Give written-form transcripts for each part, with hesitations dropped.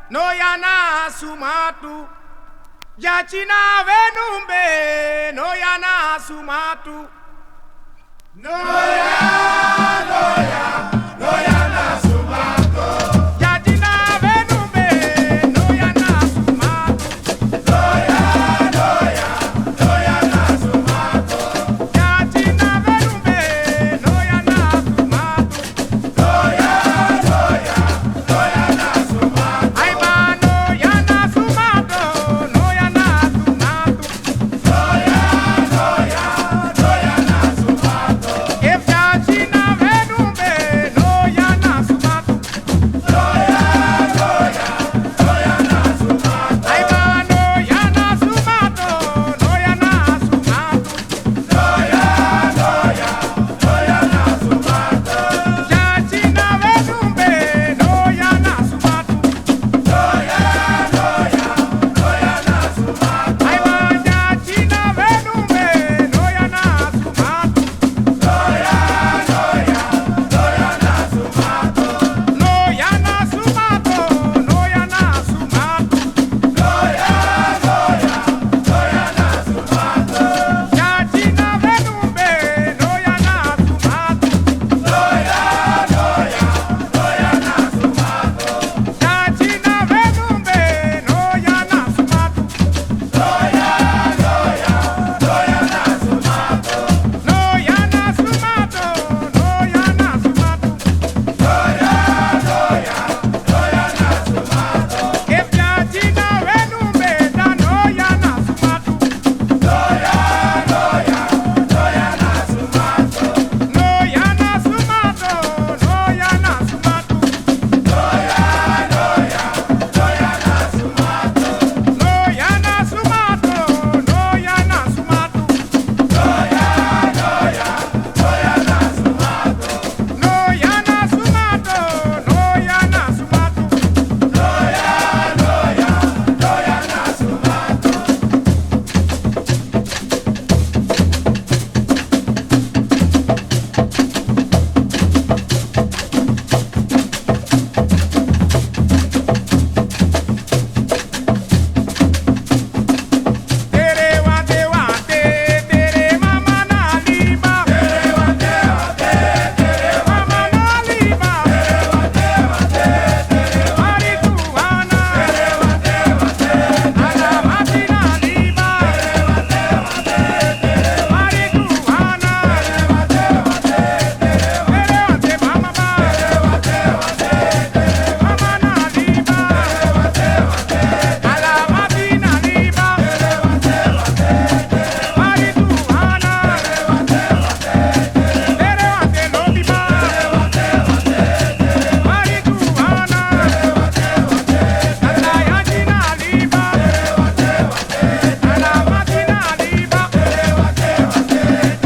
Noya na sumatu. Yachina venumbe, noya na sumatu. Noya na sumatu. Yachina venumbe, noya na sumatu. Noya na sumatu. Yachina venumbe, noya na sumatu. Noya na sumatu. Ay ba noya na sumatu, noya na sumatu. Noya na sumatu. If Yachina venumbe, noya na sumatu. Noya na sumatu. Ay ba noya na sumatu, noya na sumatu. Noya na sumatu. Yachina venumbe, noya na sumatu. Noya na sumatu. Ay ba Yachina venumbe, noya na sumatu. Noya na sumatu. Noya na sumatu, noya na sumatu. Noya na sumatu. Yachina venumbe, noya na sumatu. Noya na sumatu. Yachina venumbe, noya na sumatu. Noya na sumatu. Noya na sumatu, noya na sumatu. If Yachina venumbe, da noya na sumatu. Noya na sumatu. Noya na sumatu, noya na sumatu. Noya na sumatu. Noya na sumatu, noya na sumatu. Noya na sumatu. Noya na sumatu, noya na sumatu. Tere wate wate, tere mama na liba. Tere wate wate, tere mama na liba. Tere wate wate, tere mari tuana. Tere wate wate, ala mati na liba. Tere wate wate, tere mari tuana. Tere wate wate, tere mama ba. Tere wate wate, tere mama na liba. Tere wate wate, ala mati na liba. Tere wate wate, mari tuana. Tere wate wate, no liba. Tere wate wate, mari tuana. Tere wate wate, ala Yachina liba. Tere wate wate, ala mati na liba. Tere wate wate,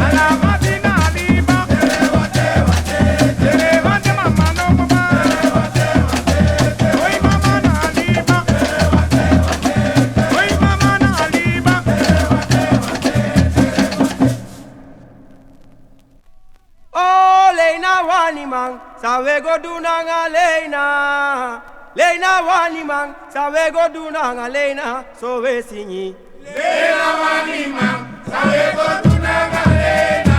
ala mati na liba. Tere wate wate, tere wate mama no mama. Tere wate wate, oi mama na liba. Tere wate wate, oi mama na liba. Tere wate wate. Oh Leina wani man, sawe go dunanga Leina. Leina wani man, sawe go dunanga Leina, so we sinyi. Leina wani man, sawe go dunanga Leina.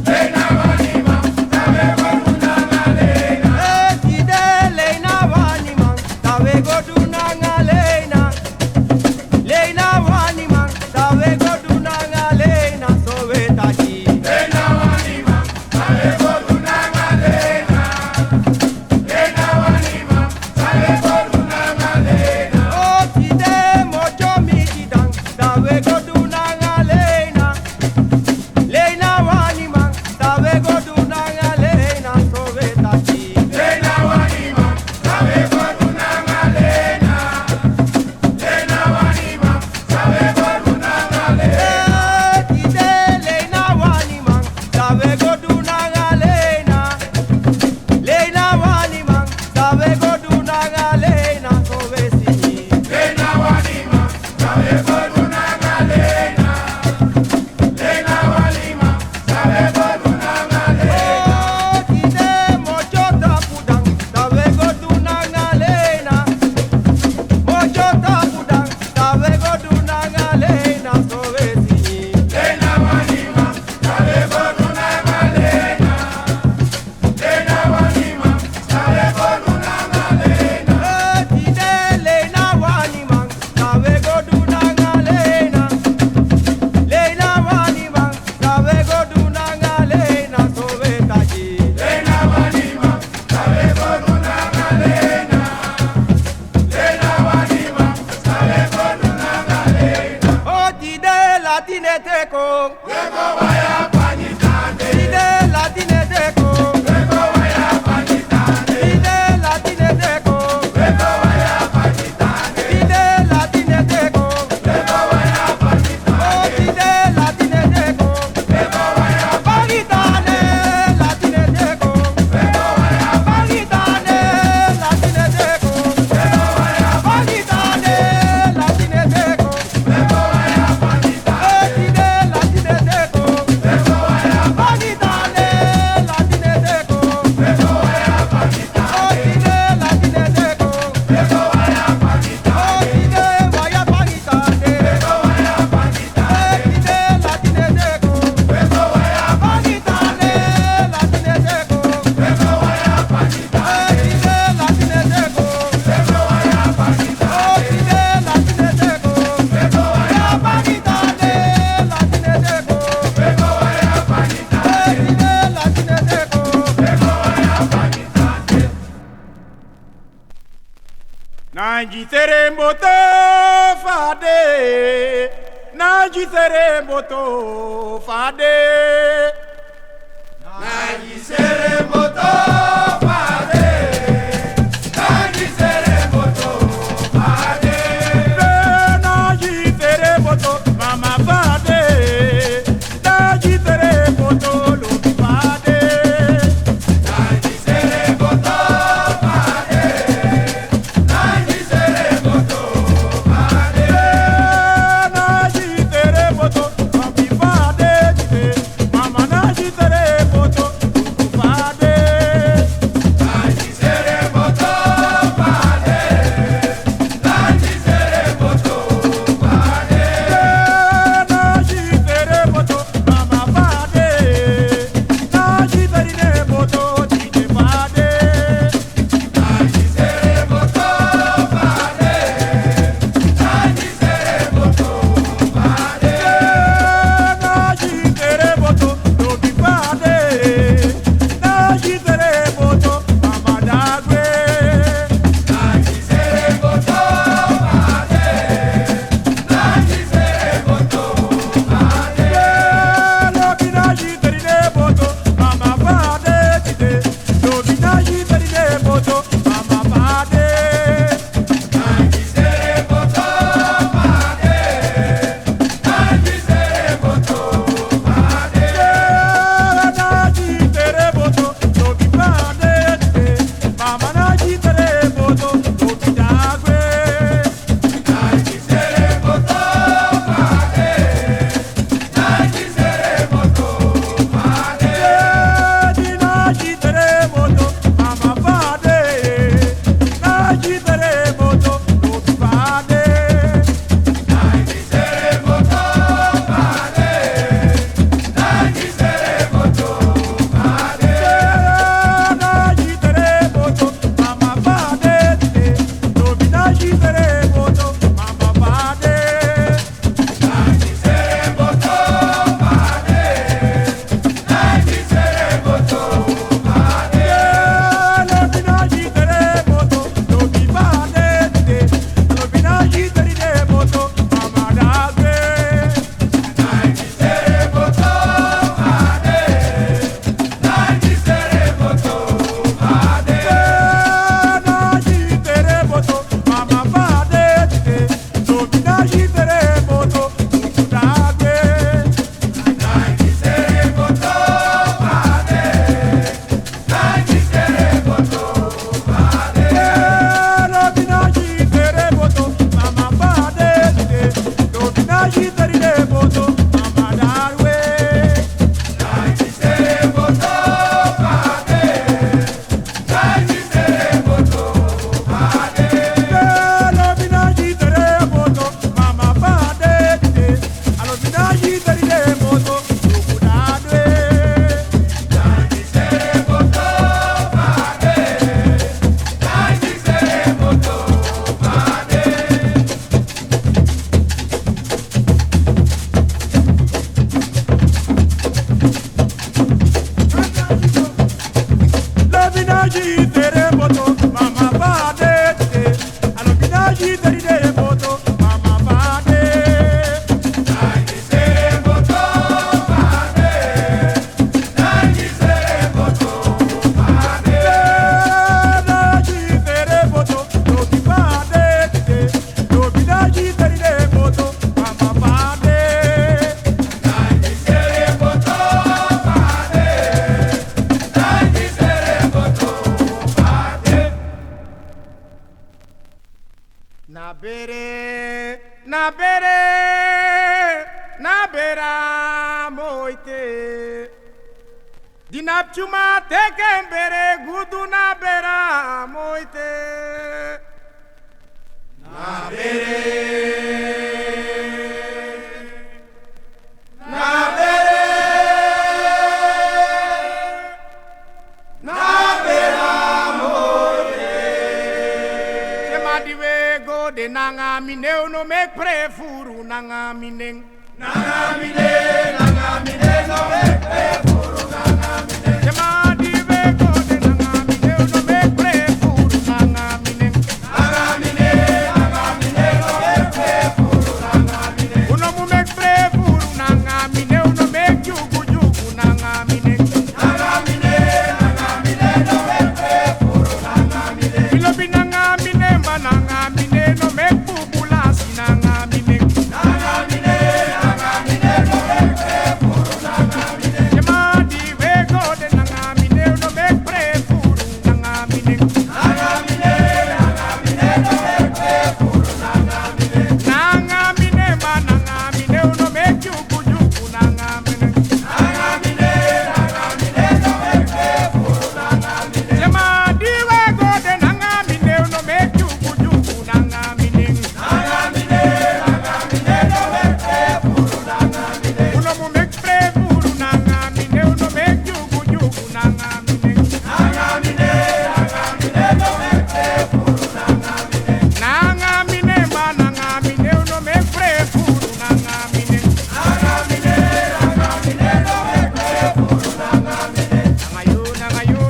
Leina wani man, sawe go dunanga Leina. Kide Leina wani man, sawe go dunanga Leina. Leina wani man, sawe go dunanga Leina, so we tachi. Leina wani man, sawe go dunanga Leina. Leina wani man, sawe go dunanga Leina. Oh kide mojo mi kidang, sawe go dunanga Leina. Nanji seremboto fade, Nanji seremboto fade, Nanji seremboto fade, Nanji seremboto fade, Nanji seremboto mama fade, Nanji seremboto lobi fade, Nanji seremboto fade. Seremboto na bera moite. Dinap chuma teken bere gudu na bera moite. Na de nanga mineu no me prefuru nanga mineng nanga mine no me prefuru nanga mineng chema di vego de nanga mineu no me prefuru nanga mineng nanga mine no me prefuru nanga mineng uno mu me prefuru nanga mineu no me jugu nanga mineng nanga mine no me prefuru nanga mineng bilobi nanga mine mananga mine no me pupulasi nanga mine no me prefuru nanga mine chema di vego de nanga mine no me prefuru nanga mine no me prefuru nanga mine nanga mine mananga mine no me jugu nanga mine no me prefuru nanga mine chema di vego de nanga mine no me jugu nanga mine uno mu me prefuru nanga mine no me jugu nanga mine no me prefuru nanga mine nanga mine mananga mine no me prefuru nanga mine no me prefuru nanga mine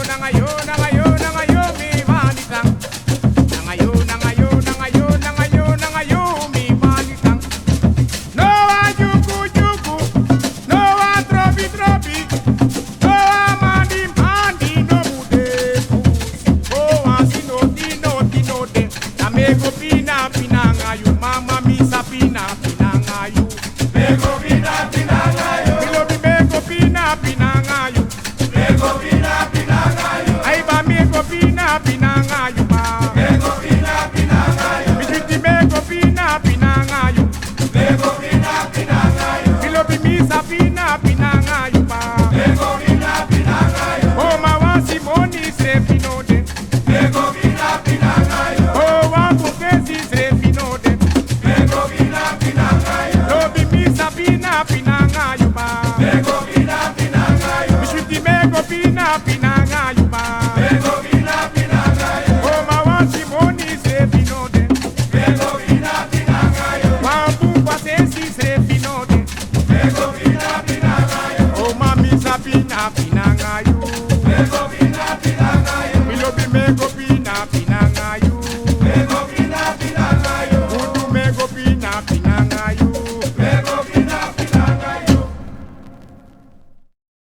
nanga yo mi vanitang nanga yo mi vanitang no a jugu no a tropi no a mandi no mude o a sino tino de amego pina ngayu mama mi sapina ngayu mego pina ngayu bilobi mego pina ngayu mego pina ngayu ai ba mego pina ngayu ma mego pina ngayu bijiti mego pina ngayu mego pina ngayu bilobi mi sapina ngayu ma mego pina ngayu o ma wasi moni se pinode mego